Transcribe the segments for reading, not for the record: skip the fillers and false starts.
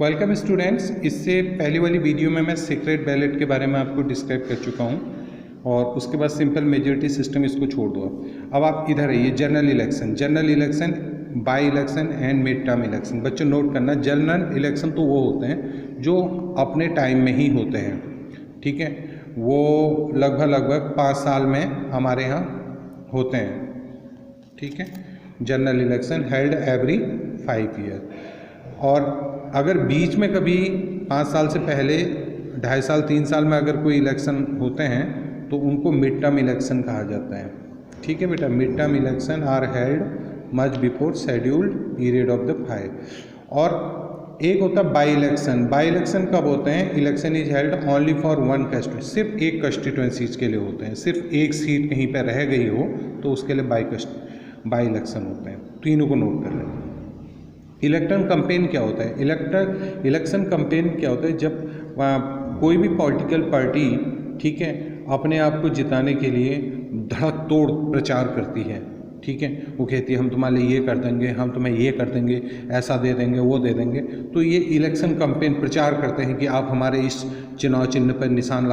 Welcome students. इससे पहले वाली वीडियो में मैं सीक्रेट बैलेट के बारे में आपको डिस्क्राइब कर चुका हूं और उसके बाद सिंपल मेजॉरिटी सिस्टम इसको छोड़ दो। अब आप इधर आइए, general election, by election and mid term election. बच्चों नोट करना, जनरल इलेक्शन तो वो होते हैं जो अपने टाइम में ही होते हैं, ठीक है। वो लगभग 5 साल में हमारे यहाँ होते हैं, ठीक है। General election held every 5 year. और अगर बीच में कभी 5 साल से पहले 2.5 साल 3 साल में अगर कोई इलेक्शन होते हैं तो उनको मिड टर्म इलेक्शन कहा जाता है, ठीक है बेटा। Mid term election are held much before scheduled period of the 5। और एक होता है बाई इलेक्शन कब होते हैं? Election is held only for one constituency, सिर्फ एक कंस्टिट्यूंसीज के लिए होते हैं। सिर्फ एक सीट कहीं पर रह गई हो तो उसके लिए बाई इलेक्शन होते हैं। तीनों को नोट कर लें। इलेक्शन कैंपेन क्या होता है? इलेक्शन कैंपेन क्या होता है? जब कोई भी पॉलिटिकल पार्टी, ठीक है, अपने आप को जिताने के लिए धड़क तोड़ प्रचार करती है, ठीक है। वो कहती है हम तुम्हारे लिए ये कर देंगे, हम तुम्हें ये कर देंगे, ऐसा दे देंगे, वो दे देंगे। तो ये इलेक्शन कैंपेन प्रचार करते हैं कि आप हमारे इस चुनाव चिन्ह पर निशान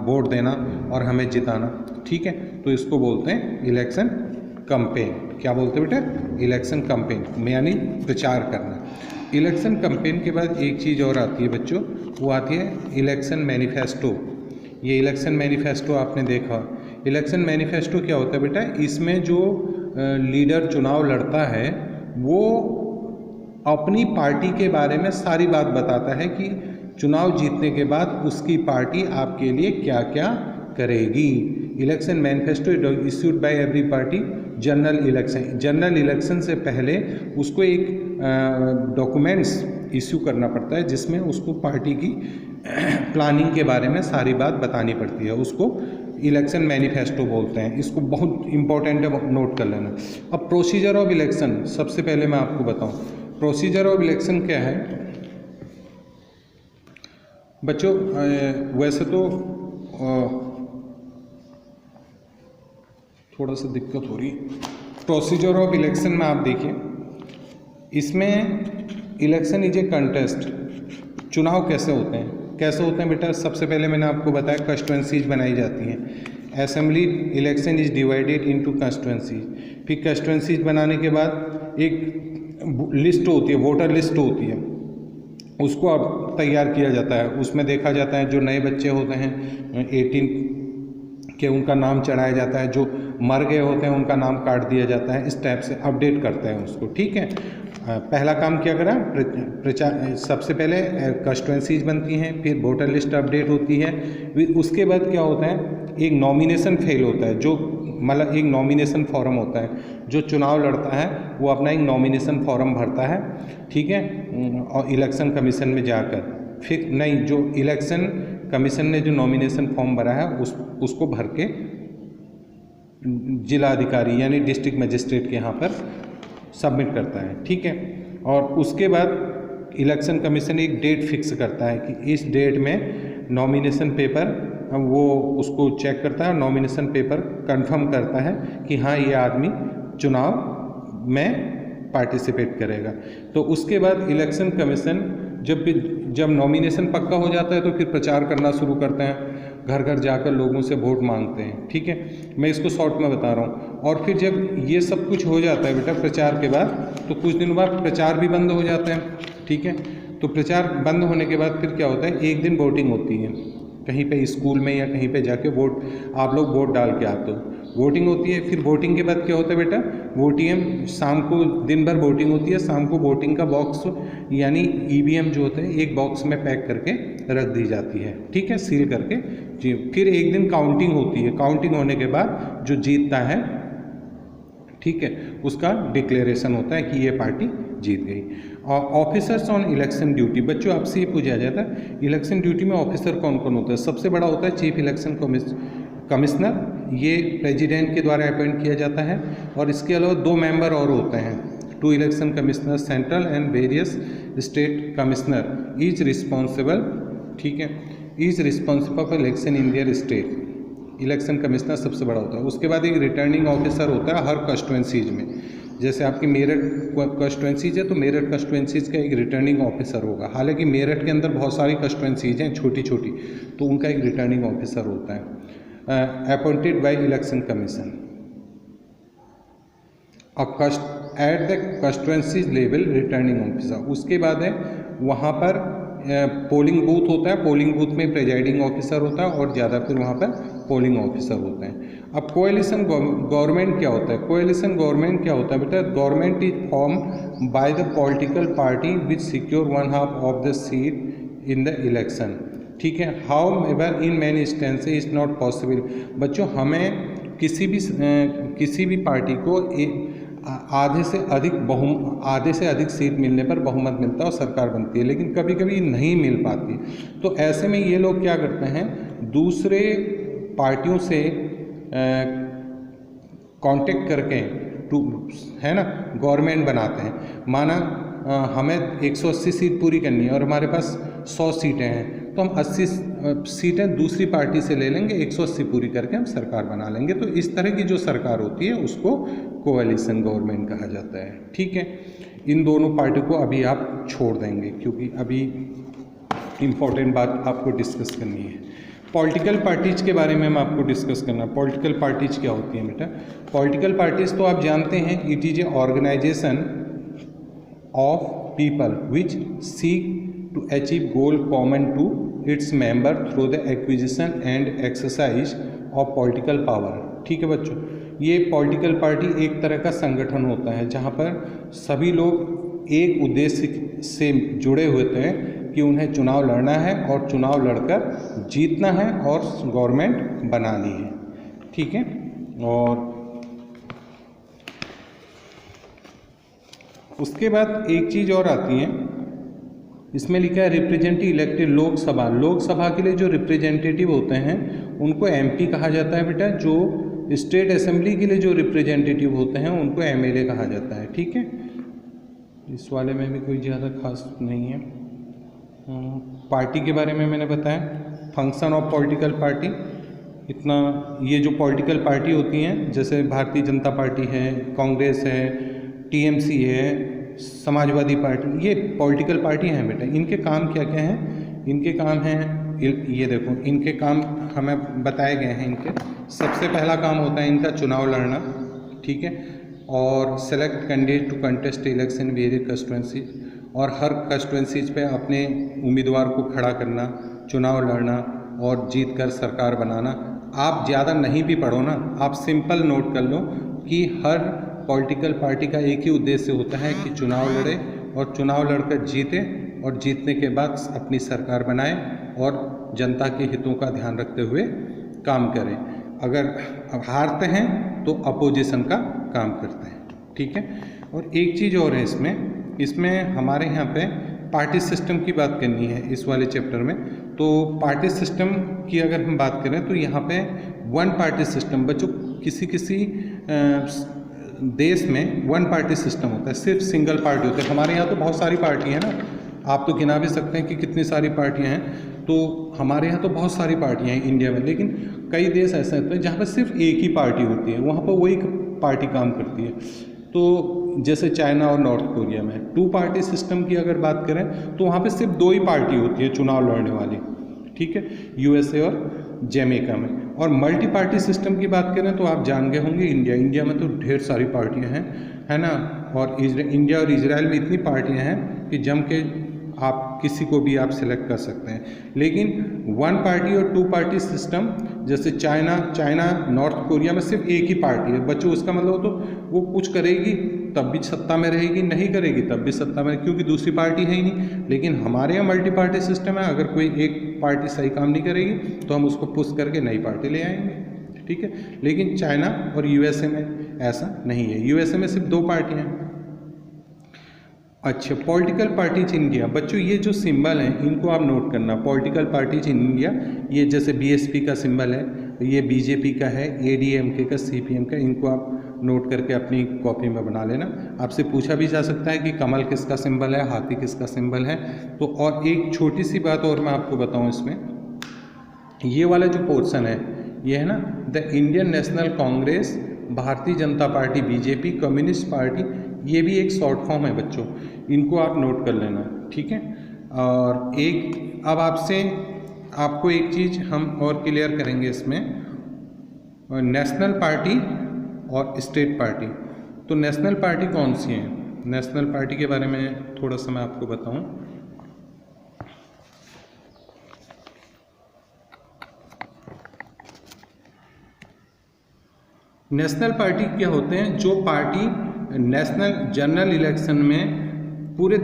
वोट देना और हमें जिताना, ठीक है। तो इसको बोलते हैं इलेक्शन कैंपेन। क्या बोलते हैं बेटा? इलेक्शन कैंपेन यानी प्रचार करना। इलेक्शन कैंपेन के बाद एक चीज़ और आती है बच्चों, वो आती है इलेक्शन मैनिफेस्टो। ये इलेक्शन मैनिफेस्टो आपने देखा। इलेक्शन मैनिफेस्टो क्या होता है बेटा? इसमें जो लीडर चुनाव लड़ता है वो अपनी पार्टी के बारे में सारी बात बताता है कि चुनाव जीतने के बाद उसकी पार्टी आपके लिए क्या क्या करेगी। Election manifesto issued by every party. General election से पहले उसको एक डॉक्यूमेंट्स इश्यू करना पड़ता है जिसमें उसको पार्टी की प्लानिंग के बारे में सारी बात बतानी पड़ती है। उसको इलेक्शन मैनिफेस्टो बोलते हैं। इसको बहुत इंपॉर्टेंट है, नोट कर लेना। अब प्रोसीजर ऑफ इलेक्शन, सबसे पहले मैं आपको बताऊं प्रोसीजर ऑफ इलेक्शन क्या है बच्चों। वैसे तो थोड़ा सा दिक्कत हो रही है। प्रोसीजर ऑफ इलेक्शन में आप देखिए, इसमें इलेक्शन इज ए कंटेस्ट। चुनाव कैसे होते हैं बेटा? सबसे पहले मैंने आपको बताया कंस्टिट्यूएंसीज बनाई जाती हैं। Assembly election is divided into constituencies. फिर कंस्टिट्यूएंसीज बनाने के बाद एक लिस्ट होती है, वोटर लिस्ट होती है, उसको अब तैयार किया जाता है। उसमें देखा जाता है जो नए बच्चे होते हैं 18 के, उनका नाम चढ़ाया जाता है। जो मर गए होते हैं उनका नाम काट दिया जाता है। इस टाइप से अपडेट करते हैं उसको, ठीक है। पहला काम क्या करा? प्रचार। सबसे पहले कंस्टिट्यूएंसीज बनती हैं, फिर वोटर लिस्ट अपडेट होती है। उसके बाद क्या होता है? एक नॉमिनेशन फेल होता है, जो मतलब एक नॉमिनेशन फॉर्म होता है। जो चुनाव लड़ता है वो अपना एक नॉमिनेशन फॉर्म भरता है, ठीक है। और इलेक्शन कमीशन में जाकर फिर नहीं, जो इलेक्शन कमीशन ने जो नॉमिनेशन फॉर्म भरा है उसको भर के जिला अधिकारी यानी डिस्ट्रिक्ट मजिस्ट्रेट के यहाँ पर सबमिट करता है, ठीक है। और उसके बाद इलेक्शन कमीशन एक डेट फिक्स करता है कि इस डेट में नॉमिनेशन पेपर वो उसको चेक करता है। नॉमिनेशन पेपर कंफर्म करता है कि हाँ ये आदमी चुनाव में पार्टिसिपेट करेगा। तो उसके बाद इलेक्शन कमीशन जब नॉमिनेशन पक्का हो जाता है तो फिर प्रचार करना शुरू करते हैं, घर घर जाकर लोगों से वोट मांगते हैं, ठीक है। मैं इसको शॉर्ट में बता रहा हूँ। और फिर जब ये सब कुछ हो जाता है बेटा प्रचार के बाद, तो कुछ दिनों बाद प्रचार भी बंद हो जाता है, ठीक है। तो प्रचार बंद होने के बाद फिर क्या होता है? एक दिन वोटिंग होती है कहीं पे स्कूल में या कहीं पे जाके आप लोग वोट डाल के आते हो। वोटिंग होती है। फिर वोटिंग के बाद क्या होता है बेटा? वोटिंग शाम को, दिन भर वोटिंग होती है। शाम को वोटिंग का बॉक्स यानी ईवीएम जो होता है एक बॉक्स में पैक करके रख दी जाती है, ठीक है, सील करके जी। फिर एक दिन काउंटिंग होती है। काउंटिंग होने के बाद जो जीतता है, ठीक है, उसका डिक्लेरेशन होता है कि ये पार्टी जीत गई। और ऑफिसर्स ऑन इलेक्शन ड्यूटी, बच्चों आपसे ये पूछा जाता है इलेक्शन ड्यूटी में ऑफिसर कौन कौन होता है? सबसे बड़ा होता है चीफ इलेक्शन कमिश्नर। ये प्रेसिडेंट के द्वारा अपॉइंट किया जाता है। और इसके अलावा 2 मेंबर और होते हैं, 2 election commissioner central and various state commissioner is responsible, ठीक है, is responsible for election in their state. Election commissioner सबसे बड़ा होता है। उसके बाद एक रिटर्निंग ऑफिसर होता है हर कंस्टिट्यूएंसीज में। जैसे आपकी मेरठ कंस्टिट्यूंसीज है तो मेरठ कंस्टिट्यूंसीज का एक रिटर्निंग ऑफिसर होगा। हालांकि मेरठ के अंदर बहुत सारी कंस्टिट्यूंसीज हैं छोटी छोटी, तो उनका एक रिटर्निंग ऑफिसर होता है appointed by election commission at the constituencies level returning officer. उसके बाद है वहाँ पर पोलिंग बूथ होता है, पोलिंग बूथ में प्रेजाइडिंग ऑफिसर होता है और ज़्यादा फिर वहाँ पर पोलिंग ऑफिसर होते हैं। अब कोएलिशन गवर्नमेंट क्या होता है? कोएलिशन गवर्नमेंट क्या होता है बेटा? Government is form by the political party which secure 1/2 of the seat in the election. ठीक है, how ever in many instance is not possible. बच्चों हमें किसी भी पार्टी को आधे से अधिक सीट मिलने पर बहुमत मिलता है और सरकार बनती है, लेकिन कभी कभी नहीं मिल पाती। तो ऐसे में ये लोग क्या करते हैं, दूसरे पार्टियों से कांटेक्ट करके है ना गवर्नमेंट बनाते हैं। माना हमें 180 सीट पूरी करनी है और हमारे पास 100 सीटें हैं, तो हम 80 सीटें दूसरी पार्टी से ले लेंगे, 180 पूरी करके हम सरकार बना लेंगे। तो इस तरह की जो सरकार होती है उसको कोएलिशन गवर्नमेंट कहा जाता है। ठीक है, इन दोनों पार्टी को अभी आप छोड़ देंगे क्योंकि अभी इम्पोर्टेंट बात आपको डिस्कस करनी है। पॉलिटिकल पार्टीज के बारे में हम आपको डिस्कस करना। पॉलिटिकल पार्टीज क्या होती हैं बेटा? पॉलिटिकल पार्टीज तो आप जानते हैं, it is a organization of people which seek to achieve goal common to its member through the acquisition and exercise of political power. ठीक है बच्चों, ये पॉलिटिकल पार्टी एक तरह का संगठन होता है जहाँ पर सभी लोग एक उद्देश्य से जुड़े होते हैं कि उन्हें चुनाव लड़ना है और चुनाव लड़कर जीतना है और गवर्नमेंट बनानी है। ठीक है, और उसके बाद एक चीज़ और आती है, इसमें लिखा है रिप्रेजेंटेटिव इलेक्टेड लोकसभा। लोकसभा के लिए जो रिप्रेजेंटेटिव होते हैं उनको एमपी कहा जाता है बेटा। जो स्टेट असेंबली के लिए जो रिप्रेजेंटेटिव होते हैं उनको एमएलए कहा जाता है। ठीक है, इस वाले में भी कोई ज़्यादा खास नहीं है। पार्टी के बारे में मैंने बताया, फंक्शन ऑफ पॉलिटिकल पार्टी इतना। ये जो पॉलिटिकल पार्टी होती हैं जैसे भारतीय जनता पार्टी है, कांग्रेस है, टीएमसी है, समाजवादी पार्टी, ये पॉलिटिकल पार्टी हैं बेटा। इनके काम क्या क्या हैं? इनके काम हैं, ये देखो इनके काम हमें बताए गए हैं। इनके सबसे पहला काम होता है इनका चुनाव लड़ना। ठीक है, और select candidate to contest election various constituency, और हर कंस्टिट्यूंसीज पे अपने उम्मीदवार को खड़ा करना, चुनाव लड़ना और जीत कर सरकार बनाना। आप ज़्यादा नहीं भी पढ़ो ना, आप सिंपल नोट कर लो कि हर पॉलिटिकल पार्टी का एक ही उद्देश्य होता है कि चुनाव लड़े और चुनाव लड़कर जीते और जीतने के बाद अपनी सरकार बनाए और जनता के हितों का ध्यान रखते हुए काम करें। अगर हारते हैं तो अपोजिशन का काम करते हैं। ठीक है, और एक चीज़ और है इसमें हमारे यहाँ पे पार्टी सिस्टम की बात करनी है इस वाले चैप्टर में। तो पार्टी सिस्टम की अगर हम बात करें तो यहाँ पे वन पार्टी सिस्टम बच्चों किसी देश में वन पार्टी सिस्टम होता है, सिर्फ सिंगल पार्टी होता है। हमारे यहाँ तो बहुत सारी पार्टियाँ हैं ना, आप तो गिना भी सकते हैं कि कितनी सारी पार्टियाँ हैं। तो हमारे यहाँ तो बहुत सारी पार्टियाँ हैं इंडिया में, लेकिन कई देश ऐसे होते हैं जहाँ पर सिर्फ एक ही पार्टी होती है, वहाँ पर वही पार्टी काम करती है। तो जैसे चाइना और नॉर्थ कोरिया में टू पार्टी सिस्टम की अगर बात करें तो वहाँ पे सिर्फ 2 ही पार्टी होती है चुनाव लड़ने वाली। ठीक है, यूएसए और जमैका में। और मल्टी पार्टी सिस्टम की बात करें तो आप जान गए होंगे इंडिया में तो ढेर सारी पार्टियां हैं, है ना। और इंडिया और इजराइल में इतनी पार्टियां हैं कि जम के आप किसी को भी आप सिलेक्ट कर सकते हैं। लेकिन वन पार्टी और टू पार्टी सिस्टम जैसे चाइना नॉर्थ कोरिया में सिर्फ एक ही पार्टी है बच्चों। उसका मतलब तो वो कुछ करेगी तब भी सत्ता में रहेगी, नहीं करेगी तब भी सत्ता में, क्योंकि दूसरी पार्टी है ही नहीं। लेकिन हमारे यहाँ मल्टी पार्टी सिस्टम है, अगर कोई एक पार्टी सही काम नहीं करेगी तो हम उसको पुश करके नई पार्टी ले आएंगे। ठीक है, लेकिन चाइना और यूएसए में ऐसा नहीं है, यूएसए में सिर्फ 2 पार्टियाँ हैं। अच्छा, पॉलिटिकल पार्टीज इन इंडिया बच्चों, ये जो सिंबल हैं इनको आप नोट करना। पॉलिटिकल पार्टीज इन इंडिया, ये जैसे बीएसपी का सिंबल है, ये बीजेपी का है, एडीएमके का, सीपीएम का, इनको आप नोट करके अपनी कॉपी में बना लेना। आपसे पूछा भी जा सकता है कि कमल किसका सिंबल है, हाथी किसका सिंबल है। तो और एक छोटी सी बात और मैं आपको बताऊँ इसमें, ये वाला जो पोर्शन है ये है ना, the Indian national Congress Bharatiya Janata party BJP, communist party, ये भी एक शॉर्ट फॉर्म है बच्चों, इनको आप नोट कर लेना, ठीक है। और एक अब आपको एक चीज़ हम और क्लियर करेंगे इसमें, नेशनल पार्टी और स्टेट पार्टी। तो नेशनल पार्टी कौन सी है? नेशनल पार्टी के बारे में थोड़ा सा मैं आपको बताऊं। नेशनल पार्टी क्या होते हैं? जो पार्टी नेशनल जनरल इलेक्शन में पूरे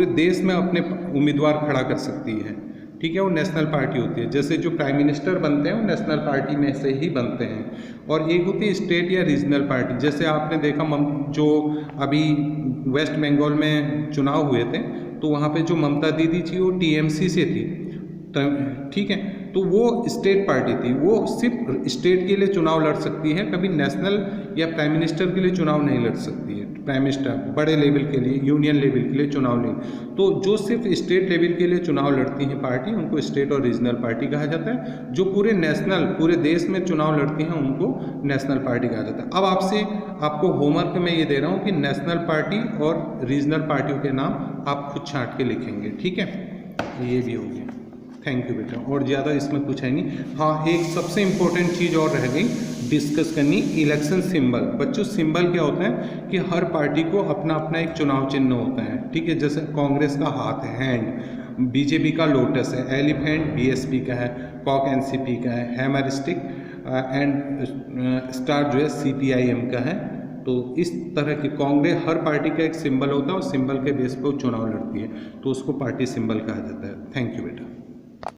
देश में अपने उम्मीदवार खड़ा कर सकती है, ठीक है, वो नेशनल पार्टी होती है। जैसे जो प्राइम मिनिस्टर बनते हैं वो नेशनल पार्टी में से ही बनते हैं। और एक होती है स्टेट या रीजनल पार्टी। जैसे आपने देखा जो अभी वेस्ट बंगाल में चुनाव हुए थे तो वहाँ पे जो ममता दीदी थी वो टीएमसी से थी, ठीक है, तो वो स्टेट पार्टी थी, वो सिर्फ स्टेट के लिए चुनाव लड़ सकती है, कभी नेशनल या प्राइम मिनिस्टर के लिए चुनाव नहीं लड़ सकती है। प्राइम मिनिस्टर बड़े लेवल के लिए, यूनियन लेवल के लिए चुनाव नहीं, तो जो सिर्फ स्टेट लेवल के लिए चुनाव लड़ती हैं पार्टी, उनको स्टेट और रीजनल पार्टी कहा जाता है। जो पूरे देश में चुनाव लड़ती हैं उनको नेशनल पार्टी कहा जाता है। अब आपको होमवर्क में ये दे रहा हूँ कि नेशनल पार्टी और रीजनल पार्टियों के नाम आप खुद छांट के लिखेंगे, ठीक है, ये भी हो गया। थैंक यू बेटा। और ज़्यादा इसमें कुछ है नहीं। हाँ, एक सबसे इम्पोर्टेंट चीज़ और रह गई डिस्कस करनी, इलेक्शन सिंबल। बच्चों सिंबल क्या होता है कि हर पार्टी को अपना अपना एक चुनाव चिन्ह होता है, ठीक है। जैसे कांग्रेस का हाथ है, हैंड, बीजेपी का लोटस है, एलिफेंट बीएसपी का है, कॉक एनसीपी का है, हैमर स्टिक एंड स्टार जो है सीपीआईएम का है। तो इस तरह की कांग्रेस, हर पार्टी का एक सिंबल होता है और सिंबल के बेस पर वो चुनाव लड़ती है, तो उसको पार्टी सिंबल कहा जाता है। थैंक यू बेटा।